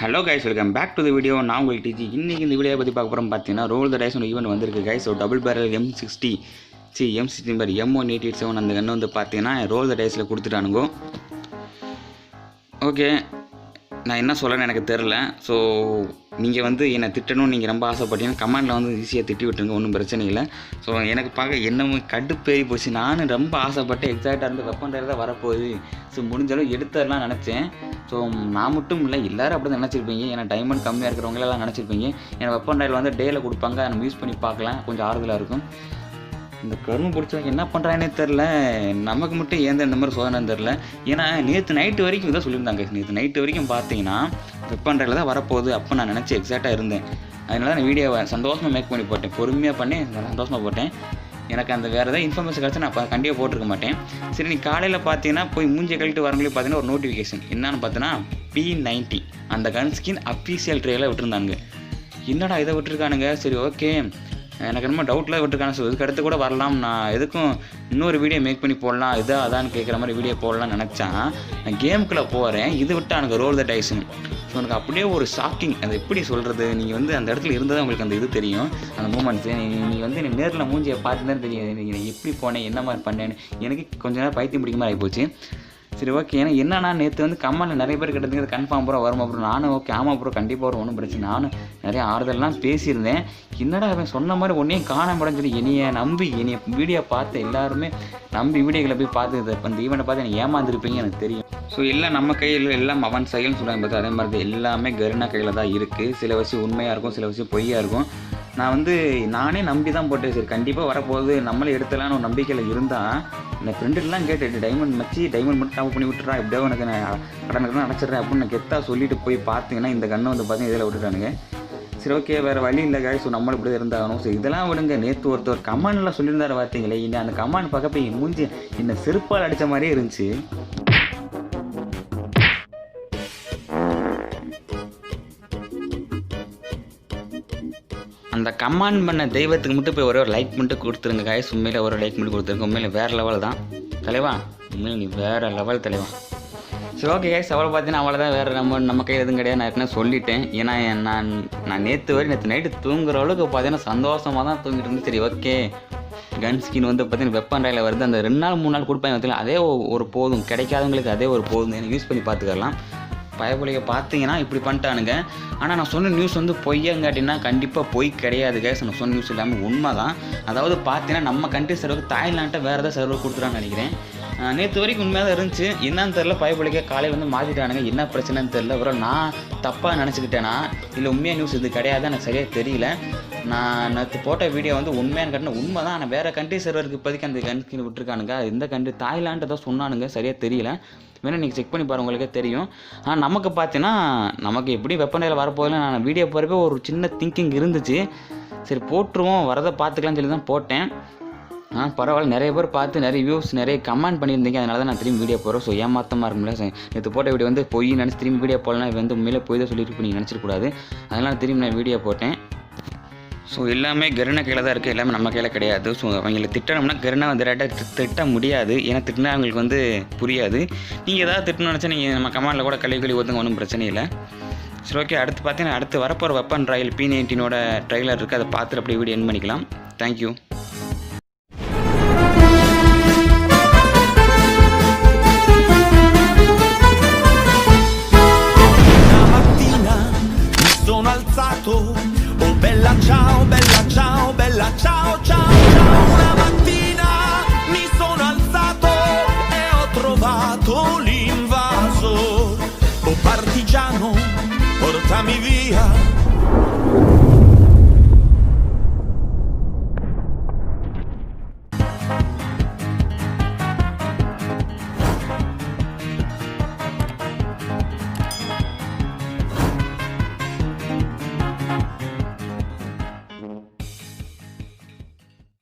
Hello guys, welcome back to the video. நான் உங்களுக்கு டிஜி. இன்றைக்கி இந்த வீடியோ பற்றி பார்க்க போகிறோம். பார்த்தீங்கன்னா ரோல் த டைஸ் ஒன்று ஈவெண்ட் வந்திருக்கு guys. So double barrel M16 பார் M1887 அந்த கன்று வந்து பார்த்தீங்கன்னா ரோல் த டைஸில் கொடுத்துட்டானுங்கோ. ஓகே, நான் என்ன சொல்லணும்னு எனக்கு தெரில. ஸோ நீங்கள் வந்து என்னை திட்டணும்னு நீங்கள் ரொம்ப ஆசைப்பட்டீங்கன்னா கமெண்டில் வந்து ஈஸியாக திட்டி விட்டுருங்க, ஒன்றும் பிரச்சனை இல்லை. ஸோ எனக்கு பார்க்க என்னமோ கடுப்பேறி போச்சு. நானும் ரொம்ப ஆசைப்பட்டு எக்ஸாக்டாக இருந்து வெப்பன் தான் வரப்போகுது. ஸோ முடிஞ்சளவு எடுத்துடலாம் நினச்சேன். ஸோ நான் மட்டும் இல்லை, எல்லோரும் அப்படி தான் நினச்சிருப்பீங்க. ஏன்னா டைமண்ட் கம்மியாக இருக்கிறவங்களெல்லாம் நினச்சிருப்பீங்க. ஏன்னா வெப்பன் டைல் வந்து டேயில் கொடுப்பாங்க, நம்ம யூஸ் பண்ணி பார்க்கலாம், கொஞ்சம் ஆறுதலாக இருக்கும். இந்த கரும்பு பிடிச்சவங்க என்ன பண்ணுறாங்கன்னே தெரில, நமக்கு மட்டும் ஏன் இந்த மாதிரி சோதனைன்னு தெரில. ஏன்னா நேற்று நைட்டு வரைக்கும் இதான் சொல்லியிருந்தாங்க. நேற்று நைட்டு வரைக்கும் பார்த்தீங்கன்னா வெப்பன்றையில் தான் வரப்போகுது அப்போ நான் நினச்சி எக்ஸாக்டாக இருந்தேன். அதனால நான் வீடியோவை சந்தோஷமாக மேக் பண்ணி போட்டேன், பொறுமையாக பண்ணி சந்தோஷமாக போட்டேன். எனக்கு அந்த வேறு ஏதாவது இன்ஃபர்மேஷன் கிடச்சா நான் கண்டிப்பாக போட்டிருக்க மாட்டேன். சரி, நீ காலையில் பார்த்தீங்கன்னா போய் மூஞ்சி கழிட்டு வரவங்களே பார்த்தீங்கன்னா ஒரு நோட்டிஃபிகேஷன் என்னன்னு பார்த்தீங்கன்னா P90 அந்த கன் ஸ்கின் அஃபீஷியல் ட்ரேயில் விட்டுருந்தாங்க. என்னடா இதை விட்டுருக்கானுங்க, சரி ஓகே, எனக்கு ரொம்ப டவுட்டில் விட்டுருக்காங்க. ஸோ இதுக்கு அடுத்து கூட வரலாம், நான் எதுக்கும் இன்னொரு வீடியோ மேக் பண்ணி போடலாம், அதான்னு கேட்குற மாதிரி வீடியோ போடலாம்னு நினச்சேன். நான் கேமுக்குள்ளே போகிறேன், இது விட்டு எனக்கு ரோல் த டைஸ்னு. ஸோ எனக்கு அப்படியே ஒரு ஷாக்கிங். அது எப்படி சொல்கிறது, நீங்கள் வந்து அந்த இடத்துல இருந்தால் உங்களுக்கு அந்த இது தெரியும், அந்த மூமெண்ட்ஸு. நீங்கள் வந்து எனக்கு நேரில் மூஞ்சியை பார்த்து தான் தெரியும் நீங்கள் எப்படி போனேன், என்ன மாதிரி பண்ணேன்னு. எனக்கு கொஞ்ச நேரம் பைத்தியம் பிடிக்க மாதிரி ஆகிப்போச்சு. சரி ஓகே, ஏன்னா என்னன்னா நேற்று வந்து கமெண்டில் நிறைய பேர் கிட்டத்தட்ட கன்ஃபார்ம் ப்ரோ வருமா ப்ரோ, நானும் ஓகே ஆமாம் ப்ரோ கண்டிப்பாக வரும், ஒன்றும் பிரச்சனை. நானும் நிறைய ஆறுதல்லாம் பேசியிருந்தேன். என்னடா அவன் சொன்ன மாதிரி ஒன்றையும் காண முடியும்னு சொல்லி என்னைய வீடியோ பார்த்து எல்லாருமே நம்பி வீடியோக்களை போய் பார்த்து அந்த ஈவெண்ட்டை பார்த்து எனக்கு ஏமாந்துருப்பீங்க எனக்கு தெரியும். ஸோ எல்லாம் நம்ம கையில் எல்லாம் அவன் செயல்னு சொல்லுவாங்க பார்த்து, அதே மாதிரி எல்லாமே கருணா கையில் தான் இருக்குது. சில விஷயம் உண்மையாக இருக்கும், சில விஷயம் பொய்யாக இருக்கும். நான் வந்து நானே நம்பி தான் போட்டேன். சரி கண்டிப்பாக வரப்போகுது, நம்மளே எடுத்துலான்னு ஒரு நம்பிக்கையில் இருந்தால் இந்த ஃப்ரெண்டுலாம் கேட்டு டைமண்ட் மட்டும் டாப் பண்ணி விட்டுறா, எப்படியோ எனக்கு நான் கடனுக்கு அடைச்சிட்றேன் அப்படின்னு நான் கெத்தாக சொல்லிட்டு போய் பார்த்தீங்கன்னா இந்த கண்ணை வந்து பார்த்தீங்கன்னா இதில் விட்டுட்டானுங்க. சரி ஓகே, வேறு வழி இல்லை காய். ஸோ நம்மளும் இப்படி இருந்தாகணும். ஸோ இதெல்லாம் விடுங்க. நேற்று ஒருத்தர் கமாண்டில் சொல்லியிருந்தாரு பார்த்தீங்களே, இன்னும் அந்த கமாண்ட் பார்க்கப்ப என் மூஞ்சி என்னை செருப்பால் அடித்த மாதிரியே இருந்துச்சு. அந்த கமாண்ட் பண்ண தெய்வத்துக்கு மட்டும் போய் ஒரே ஒரு லைக் மட்டும் கொடுத்துருங்க காய்ஸ். உண்மையில் ஒரு லைக் மட்டும் கொடுத்துருங்க. உண்மையில் வேறு லெவல் தான் தலைவா, உண்மையில் நீ வேறு லெவல் தலைவா. சரி ஓகே காய்ஸ், அவ்வளோ பார்த்தீங்கன்னா அவ்வளோதான், வேறு நம்ம கையில் எதுவும் கிடையாது. நான் ஏற்கனவே சொல்லிட்டேன். ஏன்னா நான் நேற்று நைட்டு தூங்குற அளவுக்கு பார்த்தீங்கன்னா சந்தோஷமாக தான் தூங்கிட்டு இருந்தேன். சரி ஓகே, கன் ஸ்கின் வந்து பார்த்தீங்கன்னா வெப்பன் டைலில் வருது, அந்த 2 நாள் 3 நாள் கொடுப்பாங்க பார்த்தீங்கன்னா, அதே ஒரு போதும், கிடைக்காதவங்களுக்கு அதே ஒரு போதும், எனக்கு யூஸ் பண்ணி பார்த்துக்கலாம். பயபுலியை பார்த்தீங்கன்னா இப்படி பண்ணிட்டானுங்க. ஆனால் நான் சொன்ன நியூஸ் வந்து பொய்யங்காட்டினா கண்டிப்பாக பொய் கிடையாது கேஸ். நான் சொன்ன நியூஸ் இல்லாமல் உண்மை தான். அதாவது பார்த்தீங்கன்னா நம்ம கண்ட்ரி சர்வருக்கு தாய்லாண்ட்டை வேறு ஏதாவது சர்வர் கொடுத்துட்டான்னு நினைக்கிறேன். நேற்று வரைக்கும் உண்மையாக தான் இருந்துச்சு. என்னன்னு தெரில, பயபுலிக்கே காலையில் வந்து மாற்றிட்டானுங்க. என்ன பிரச்சனைன்னு தெரில. அப்புறம் நான் தப்பாக நினச்சிக்கிட்டேன்னா இல்லை உண்மையாக நியூஸ் இது கிடையாது, எனக்கு சரியாக தெரியல. நான் நேற்று போட்ட வீடியோ வந்து உண்மையான கட்டின உண்மை தான். ஆனால் வேறு கண்ட்ரி சர்வருக்கு இப்போதைக்கு அந்த கண்ட்ரி விட்டுருக்கானுங்க. எந்த கண்ட்ரி தாய்லாண்டு தான் சொன்னானுங்க, சரியாக தெரியல. வேணால் நீங்கள் செக் பண்ணி பாருங்கள், உங்களுக்கே தெரியும். ஆனால் நமக்கு பார்த்தீங்கன்னா நமக்கு எப்படி வெப்பனையில் வரப்போதில்லை. நான் வீடியோ போகிறப்ப ஒரு சின்ன திங்கிங் இருந்துச்சு. சரி போட்டுருவோம், வரதை பார்த்துக்கலாம்னு சொல்லி தான் போட்டேன். பரவாயில்ல, நிறைய பேர் பார்த்து நிறைய வியூஸ் நிறைய கமெண்ட் பண்ணியிருந்தீங்க. அதனால தான் நான் திரும்பி வீடியோ போகிறேன். ஸோ ஏமாற்றமாக இருக்கும்ல, நேற்று போட்ட வீடியோ வந்து பொய் நினச்சி திரும்பி வீடியோ போடலாம், இது வந்து உண்மையிலே போய் தான் சொல்லிட்டு நீங்கள் நினச்சிடக்கூடாது. அதனால் திரும்பி நான் வீடியோ போட்டேன். ஸோ எல்லாமே கருணா கையில் தான் இருக்குது, எல்லாமே நம்ம கையில் கிடையாது. ஸோ அவங்களை திட்டணும்னா கருணா வந்து டேரெக்டாக திட்ட முடியாது. ஏன்னா திட்டினா அவங்களுக்கு வந்து புரியாது. நீங்கள் ஏதாவது திட்டணும்னு நினச்சா நீங்கள் நம்ம கமெண்டில் கூட கழுவி ஒதுங்க, ஒன்றும் பிரச்சனை இல்லை. சரி ஓகே, அடுத்து பார்த்தீங்கன்னா அடுத்து வரப்போகிற வெப்பன் ட்ரையல் P19 ட்ரைலர் இருக்குது, அதை பார்த்துட்டு அப்படியே வீடியோ எண்ட் பண்ணிக்கலாம். Thank you. Oh bella ciao, bella ciao, bella ciao, ciao, ciao. Una mattina mi sono alzato e ho trovato l'invasor. Oh partigiano, portami via.